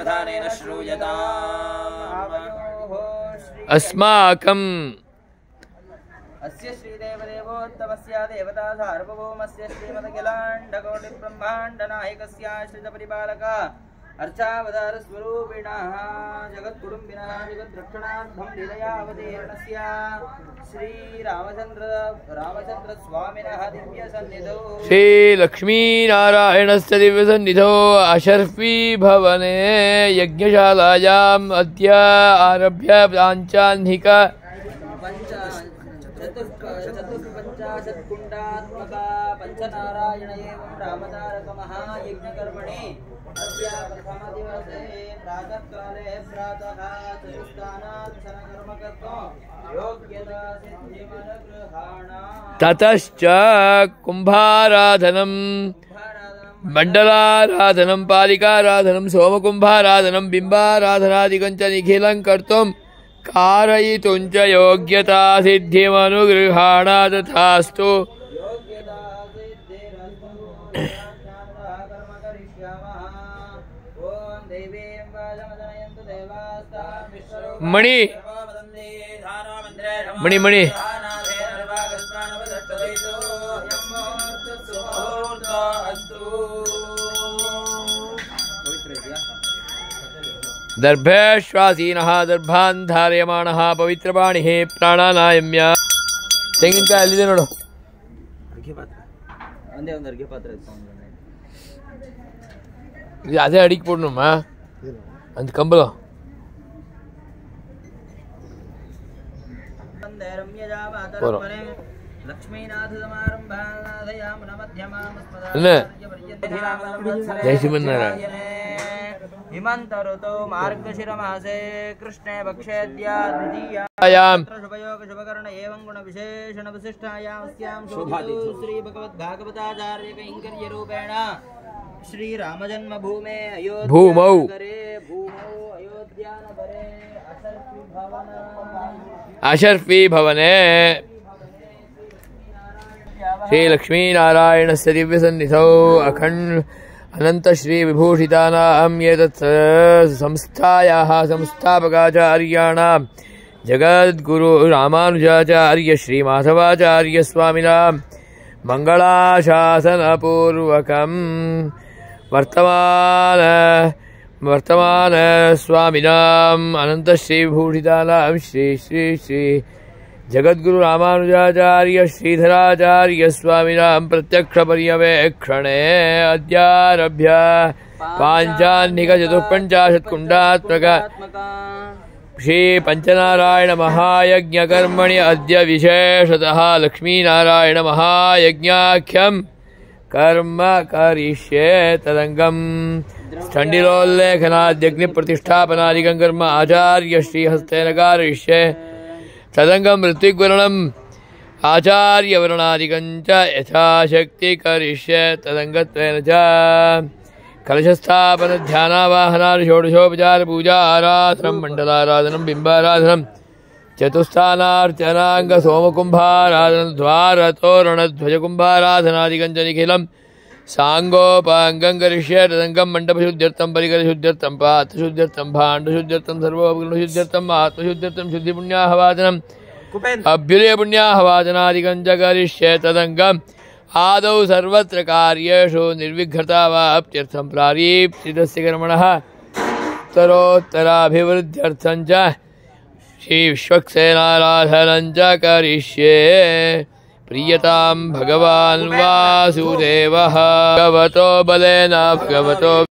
सावधानेन श्रूयताम्। अस्माकम् अस्य श्रीदेवदेवोत्तमस्य देवता सार्वभौमस्य श्रीमदखिलाण्डकोटिब्रह्माण्डनायकस्य श्रितपरिपालक अर्चावतारस्वरूपिणः जगत्कुटुम्बिनः जगद्रक्षणार्थं लीलयावतीर्णस्य श्रीरामचन्द्रस्वामिनः दिव्यसन्निधौ श्रीलक्ष्मीनारायणस्य दिव्यसन्निधौ अशर्फी भवने यज्ञशालायाम् अद्य आरभ्य पाञ्चाह्निक चतुष्पञ्चाशत्कुण्डात्मका पञ्चनारायण एवं रामतारक महायज्ञकर्मणि अद्य प्रथमदिवसे प्रातःकाले प्रातः चतुष्टानादर्शनकर्मकर्तुं योग्यता सिद्धिमनुगृहाणाम् ततश्च कुम्भाराधनं मण्डलाराधनं पालिकाराधनं सोमकुम्भाराधनं बिम्बाराधनादिकं च निखिलं कर्तुं कारयितुं च योग्यता सिद्धिमनुगृहाण तथास्तु। मणि मणि मणि दर्भेश्वासीनः दर्भान् धार्यमाणः पवित्रवाणिः प्राणानायम्य ತೆಂಗಿನಕಾಯಿ ಅಲ್ಲಿದೆ ನೋಡು. ಅದೇ ಅಡಿಗೆ போடணுமா அந்த கம்பளம் हिमंत ऋतौ मार्गशिरमासे कृष्णे पक्षे द्वितीयायां शुभयोग शुभकर्ण एवं गुण विशेषण विशिष्टायां अस्यां श्री भगवद्भागवताचार्य कैंकर्य रूपेण श्री रामजन्मभूमे भूमौ अयोध्यानगरे अशर्फी भवने श्री लक्ष्मीनारायणस्य दिव्यसन्निधौ अखण्ड अनंत श्री विभूषितानां एतत् संस्थायाः संस्थापकाचार्याणां जगद्गुरु रामानुजाचार्य श्री माधवाचार्य स्वामिनां मंगलाशासनपूर्वकं वर्तमान स्वामिनां अनंत श्री विभूषितानां श्री श्री श्री जगद्गुरु रामानुजाचार्य श्रीधराचार्य स्वामिनां प्रत्यक्ष पर्यवेक्षणे अद्यारभ्य पाञ्चाह्निक चतुःपञ्चाशत्कुण्डात्मक श्री पंचनारायण महायज्ञकर्मणि अद्य विशेषतः लक्ष्मीनारायण महायज्ञाख्यं कर्म करिष्ये तदंगं स्टण्डिलोल्लेखनाद्यग्निप्रतिष्ठापनादिकं कर्म आचार्य श्रीहस्तेन कारयिष्ये तदंगं ऋत्विग्वर्णम् आचार्यवर्णादिकं च यथाशक्ति करिष्ये तदंगत्वेन च कलशस्थापन ध्यानावाहनादि षोडशोपचार पूजा आराधनं मण्डलाराधनं बिम्बाराधनं चतुस्थानार्चनांग सोमकुम्भाराधनं द्वारतोरणध्वजकुम्भाराधनादिकं च निखिलं सांगोपांगं करिष्ये तदंगं मण्डपशुद्ध्यर्थं परिकरशुद्ध्यर्थं पात्रशुद्ध्यर्थं भाण्डशुद्ध्यर्थं सर्वोपकरणशुद्ध्यर्थं आत्मशुद्ध्यर्थं शुद्धिपुण्याहवाचनम् अभ्युदयपुण्याहवाचनादिकं च करिष्ये तदंगम् आदौ सर्वत्र कार्येषु निर्विघ्नतावाप्त्यर्थं प्रारीप्सितस्य कर्मणः उत्तरोत्तराभिवृद्ध्यर्थं च श्रीविश्वक्सेनाराधनं च करिष्ये प्रीयतां भगवान् वासुदेवः भगवतो बलेन भगवतो